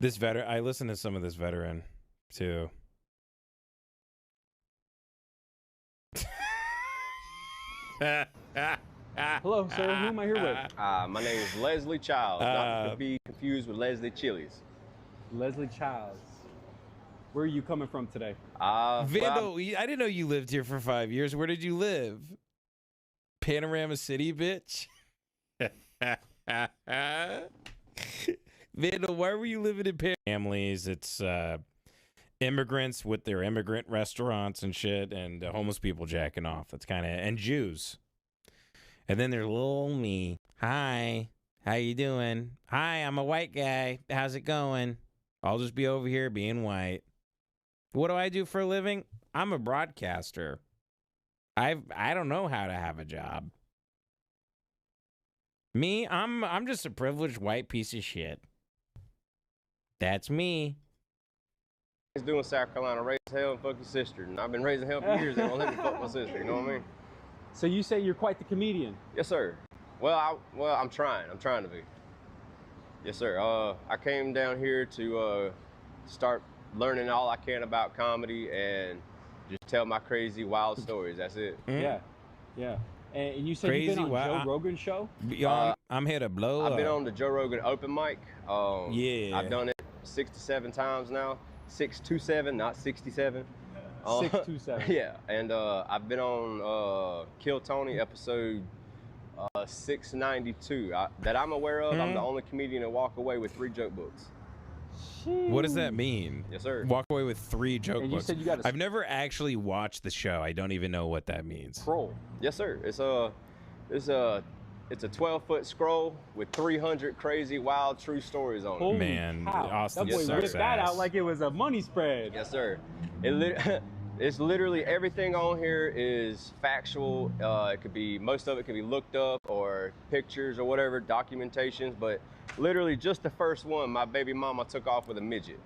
This veteran, I listen to some of this veteran too. Hello, sir. Who am I here with? My name is Leslie Chiles, not to be confused with Leslie Chiles. Leslie Chiles. Where are you coming from today? Vandal, I didn't know you lived here for 5 years. Where did you live? Panorama City, bitch. Vandal, why were you living in families? It's immigrants with their immigrant restaurants and shit, and homeless people jacking off. That's kind of, and Jews. And then there's little me. Hi, how you doing? Hi, I'm a white guy. How's it going? I'll just be over here being white. What do I do for a living? I'm a broadcaster. I don't know how to have a job. Me, I'm just a privileged white piece of shit. That's me. He's doing South Carolina, raise hell and fuck your sister. And I've been raising hell for years. They won't let me fuck my sister. You know what I mean? So you say you're quite the comedian. Yes, sir. Well, I'm trying. I'm trying to be. Yes, sir. I came down here to start learning all I can about comedy and just tell my crazy, wild stories. That's it. Yeah, yeah. And you said you've been on Joe Rogan's show? I'm here to blow I've been on the Joe Rogan open mic. Yeah. I've done it 6 to 7 times now. 6 to 7, not 67. 6 to 7. Yeah, and I've been on Kill Tony episode 692. That I'm aware of. I'm the only comedian to walk away with 3 joke books. What does that mean? Yes, sir. Walk away with 3 joke and books. You said you got I've never actually watched the show. I don't even know what that means. Scroll. Yes, sir. It's a 12-foot scroll with 300 crazy, wild, true stories on it. Holy Man, cow. Austin that boy sucks ripped that ass. out like it was a money spread. Yes, sir. It's literally everything on here is factual. Most of it could be looked up or pictures or whatever, documentations, but literally just the first one, my baby mama took off with a midget.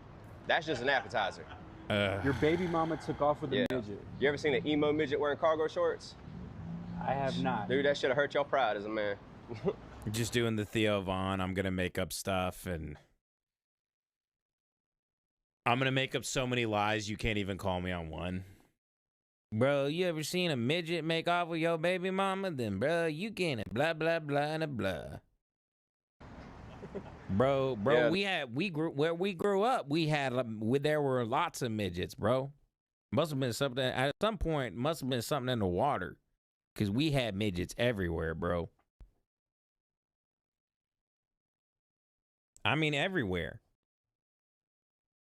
That's just an appetizer. Your baby mama took off with a midget. You ever seen an emo midget wearing cargo shorts? I have not. Dude, that should have hurt your pride as a man. Just doing the Theo Vaughn. I'm going to make up stuff and I'm going to make up so many lies you can't even call me on one. Bro, you ever seen a midget make off with your baby mama? Then, bro, you can't blah, blah, blah, and blah. Bro, yeah. Where we grew up, there were lots of midgets, bro. Must have been something, at some point, must have been something in the water. Because we had midgets everywhere, bro. I mean, everywhere.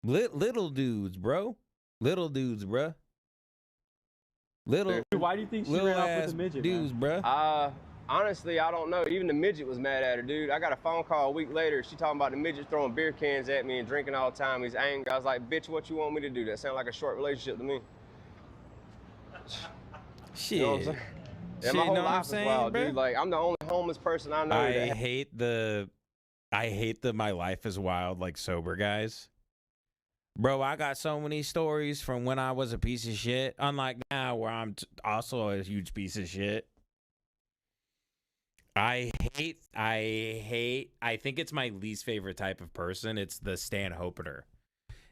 Little dudes, bro. Little dudes, bro. Why do you think she ran off with a midget, dudes, bro? Honestly, I don't know. Even the midget was mad at her, dude. I got a phone call a week later. She talking about the midget throwing beer cans at me and drinking all the time. He's angry. I was like, bitch, what you want me to do? That sounds like a short relationship to me. Shit. You know what I'm saying? Yeah, my whole life is wild, dude. Like, I'm the only homeless person I know. I hate the my life is wild, like, sober guys. Bro, I got so many stories from when I was a piece of shit. Unlike now, where I'm also a huge piece of shit. I think it's my least favorite type of person. It's the Stanhopener.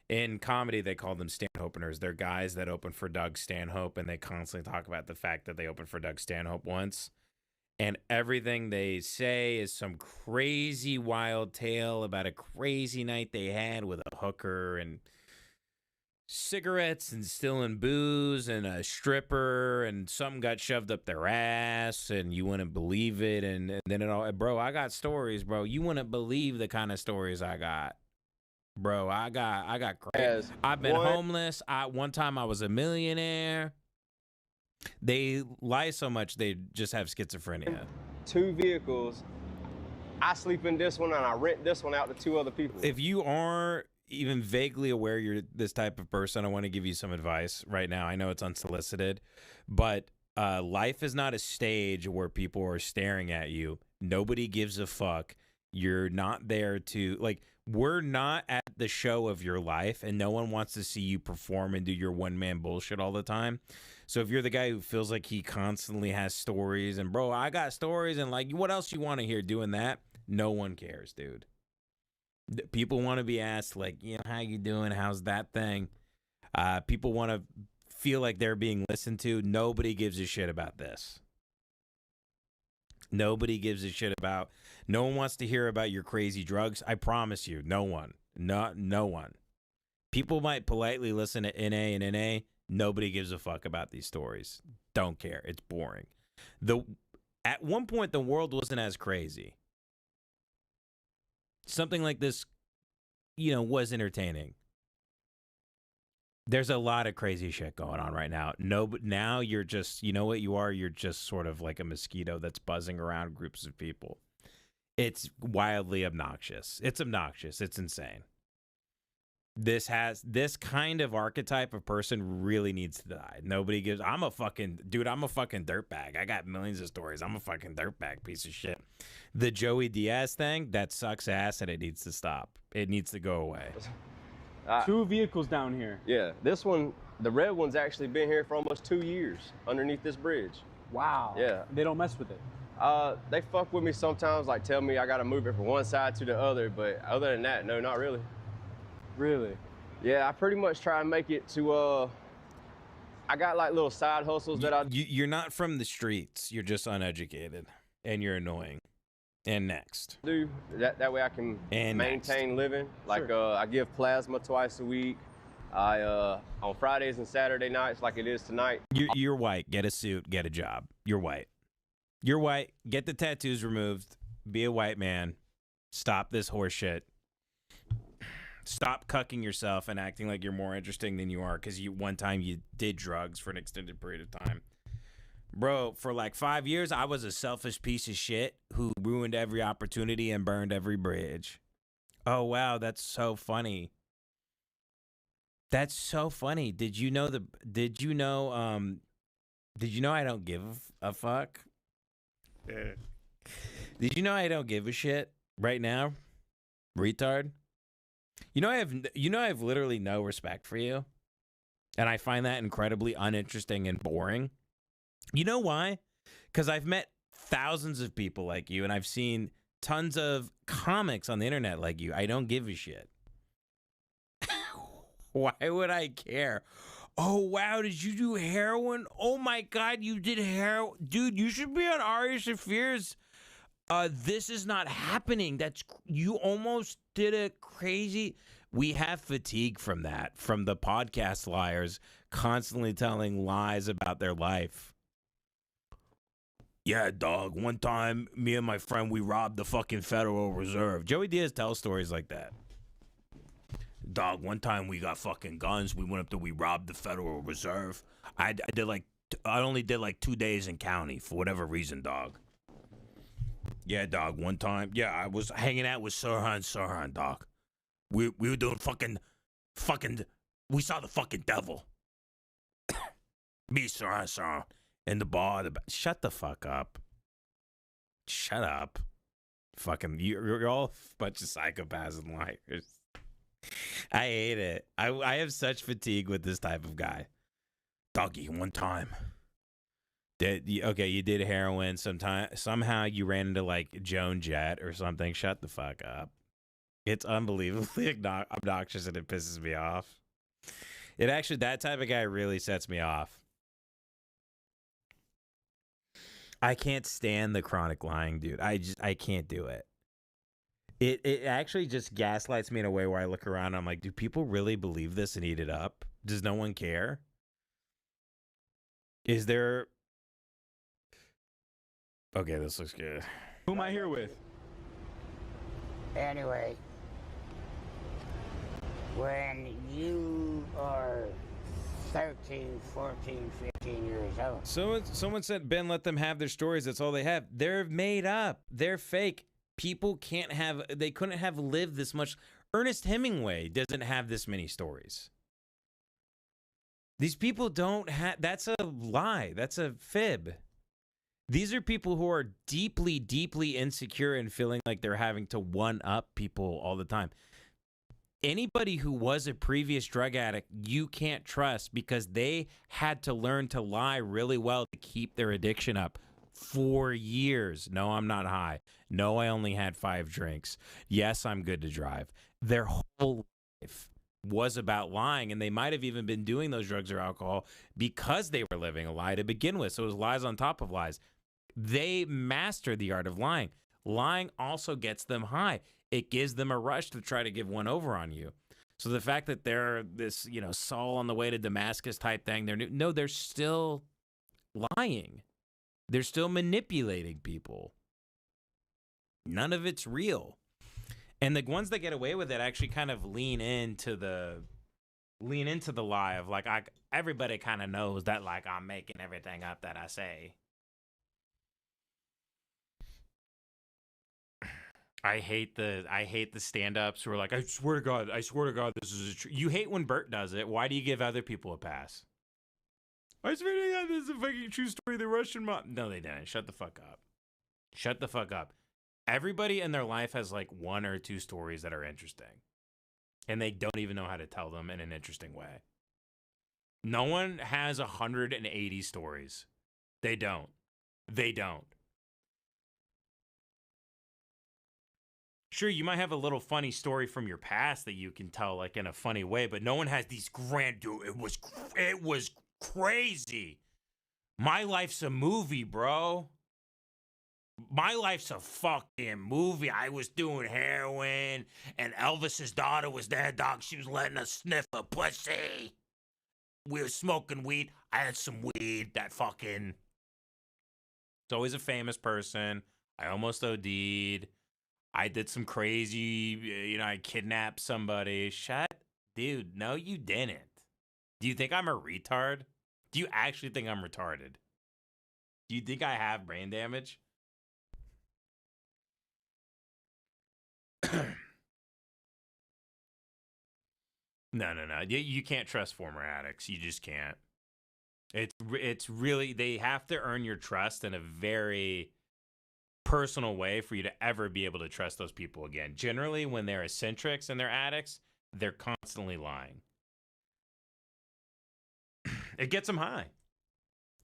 In comedy, they call them Stanhopeners. They're guys that open for Doug Stanhope, and they constantly talk about the fact that they opened for Doug Stanhope once. And everything they say is some crazy wild tale about a crazy night they had with a hooker and cigarettes and stealing booze and a stripper and something got shoved up their ass and you wouldn't believe it. And then it all, bro, I got stories, bro. You wouldn't believe the kind of stories I got. Bro, I got crazy. I've been homeless. One time I was a millionaire. They lie so much they just have schizophrenia. 2 vehicles. I sleep in this one and I rent this one out to 2 other people. If you are even vaguely aware you're this type of person, I want to give you some advice right now. I know it's unsolicited, but life is not a stage where people are staring at you. Nobody gives a fuck. You're not there to, like, we're not at the show of your life, and no one wants to see you perform and do your one-man bullshit all the time. So if you're the guy who feels like he constantly has stories and, bro, I got stories and, like, what else you want to hear doing that? No one cares, dude. People want to be asked, like, how you doing? How's that thing? People want to feel like they're being listened to. Nobody gives a shit about this. Nobody gives a shit about. No one wants to hear about your crazy drugs. I promise you, no one. No one. People might politely listen to NA and NA. Nobody gives a fuck about these stories. Don't care. It's boring. At one point, the world wasn't as crazy. Something like this, was entertaining. There's a lot of crazy shit going on right now. No, but now you're just, you know what you are? You're just sort of like a mosquito that's buzzing around groups of people. It's wildly obnoxious. It's obnoxious. It's insane. This kind of archetype of person really needs to die. I'm a fucking dirtbag. I got millions of stories. I'm a fucking dirtbag piece of shit. The Joey Diaz thing, that sucks ass and it needs to stop. It needs to go away. 2 vehicles down here. Yeah, this one, the red one's actually been here for almost 2 years underneath this bridge. Wow. Yeah. They don't mess with it. They fuck with me sometimes, like tell me I gotta move it from one side to the other, but other than that, no, not really. Really? Yeah, I pretty much try and make it to, I got like little side hustles that I... You're not from the streets. You're just uneducated. And you're annoying. And next. Do that way I can maintain living. Like, Sure. I give plasma twice a week. On Fridays and Saturday nights, like it is tonight. You're white. Get a suit. Get a job. You're white. You're white. Get the tattoos removed. Be a white man. Stop this horse shit. Stop cucking yourself and acting like you're more interesting than you are because one time you did drugs for an extended period of time. Bro, for like 5 years, I was a selfish piece of shit who ruined every opportunity and burned every bridge. Oh, wow, that's so funny. That's so funny. Did you know I don't give a fuck? Did you know I don't give a shit right now? Retard. I have literally no respect for you. And I find that incredibly uninteresting and boring. You know why? Because I've met thousands of people like you, and I've seen tons of comics on the internet like you. I don't give a shit. Why would I care? Oh, wow, did you do heroin? Oh, my God, you did heroin. Dude, you should be on Ari Shafir's This Is Not Happening. You almost did a crazy... We have fatigue from that, from the podcast liars constantly telling lies about their life. Yeah, dog, one time, me and my friend, we robbed the fucking Federal Reserve. Joey Diaz tells stories like that. Dog, one time we got fucking guns. We went up there, we robbed the Federal Reserve. I only did like 2 days in county for whatever reason, dog. Yeah, dog, one time, yeah, I was hanging out with Sirhan, dog. We were doing fucking, we saw the fucking devil. Me, Sirhan, in the bar. Shut the fuck up. Shut up. Fucking, you're all a bunch of psychopaths and liars. I hate it. I have such fatigue with this type of guy. Doggy, one time. You did heroin somehow you ran into like Joan Jett or something. Shut the fuck up. It's unbelievably obnoxious and it pisses me off. That type of guy really sets me off. I can't stand the chronic lying, dude. I can't do it. It actually just gaslights me in a way where I look around and I'm like, do people really believe this and eat it up? Does no one care? Is there... Okay, this looks good. Who am I here with? Anyway, when you are 13, 14, 15 years old. Someone said, Ben, let them have their stories. That's all they have. They're made up. They're fake. People they couldn't have lived this much. Ernest Hemingway doesn't have this many stories. These people don't have, that's a lie. That's a fib. These are people who are deeply, deeply insecure and feeling like they're having to one-up people all the time. Anybody who was a previous drug addict, you can't trust because they had to learn to lie really well to keep their addiction up. For years. No, I'm not high. No, I only had 5 drinks. Yes, I'm good to drive. Their whole life was about lying, and they might have even been doing those drugs or alcohol because they were living a lie to begin with. So it was lies on top of lies. They mastered the art of lying. Lying also gets them high. It gives them a rush to try to give one over on you. So the fact that they're this, Saul on the way to Damascus type thing, they're still lying. They're still manipulating people. None of it's real. And the ones that get away with it actually kind of lean into the lie of like, everybody kind of knows that like I'm making everything up that I say. I hate the stand-ups who are like, I swear to God, this is true. You hate when Bert does it. Why do you give other people a pass? I swear to God, this is a fucking true story. The Russian mob. No, they didn't. Shut the fuck up. Shut the fuck up. Everybody in their life has like 1 or 2 stories that are interesting. And they don't even know how to tell them in an interesting way. No one has 180 stories. They don't. They don't. Sure, you might have a little funny story from your past that you can tell like in a funny way, but no one has these grand, dude, it was crazy. My life's a movie, bro. My life's a fucking movie. I was doing heroin, and Elvis's daughter was there, dog. She was letting us sniff a pussy. We were smoking weed. I had some weed that fucking... It's always a famous person. I almost OD'd. I did some crazy, I kidnapped somebody. Dude, no, you didn't. Do you think I'm a retard? Do you actually think I'm retarded? Do you think I have brain damage? No. You can't trust former addicts. You just can't. It's really, they have to earn your trust in a very personal way for you to ever be able to trust those people again. Generally, when they're eccentrics and they're addicts, they're constantly lying. It gets them high.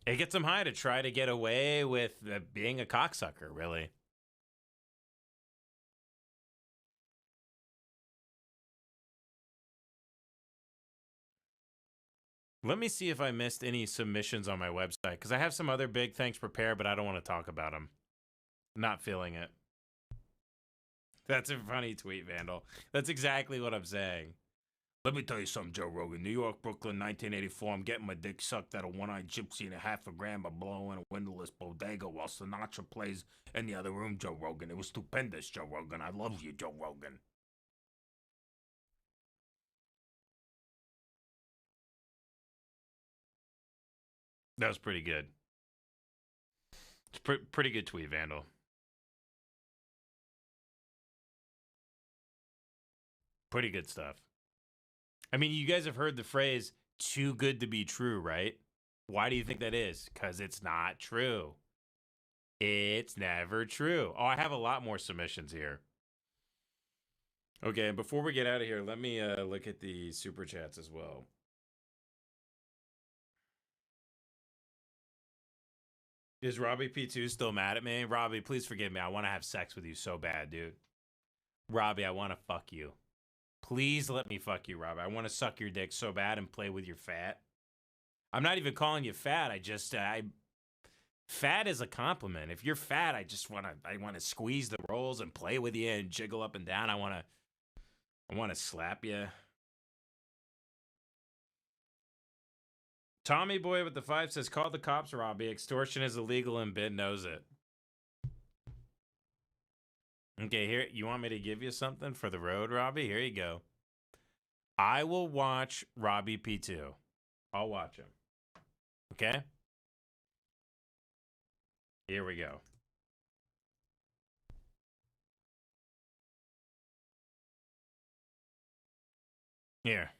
It gets them high to try to get away with being a cocksucker, really. Let me see if I missed any submissions on my website, because I have some other big things prepared, but I don't want to talk about them. Not feeling it. That's a funny tweet, Vandal. That's exactly what I'm saying. Let me tell you something, Joe Rogan. New York, Brooklyn, 1984. I'm getting my dick sucked at a one-eyed gypsy and a half a gram of blow in a windowless bodega while Sinatra plays in the other room, Joe Rogan. It was stupendous, Joe Rogan. I love you, Joe Rogan. That was pretty good. It's pretty good tweet, Vandal. Pretty good stuff. I mean, you guys have heard the phrase, too good to be true, right? Why do you think that is? Because it's not true. It's never true. Oh, I have a lot more submissions here. Okay, and before we get out of here, let me look at the super chats as well. Is Robbie P2 still mad at me? Robbie, please forgive me. I want to have sex with you so bad, dude. Robbie, I want to fuck you. Please let me fuck you, Robbie. I want to suck your dick so bad and play with your fat. I'm not even calling you fat. Fat is a compliment. If you're fat, I want to squeeze the rolls and play with you and jiggle up and down. I want to slap you. Tommy Boy with the 5 says, call the cops, Robbie. Extortion is illegal and Ben knows it. Okay, here, you want me to give you something for the road, Robbie? Here you go. I will watch Robbie P2. I'll watch him. Okay? Here we go. Here.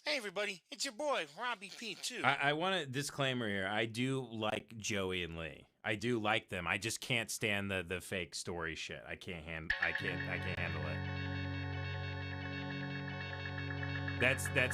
Hey everybody, it's your boy Robbie P2. I want a disclaimer here. I do like Joey and Lee. I do like them. I just can't stand the fake story shit. I can't handle it. That's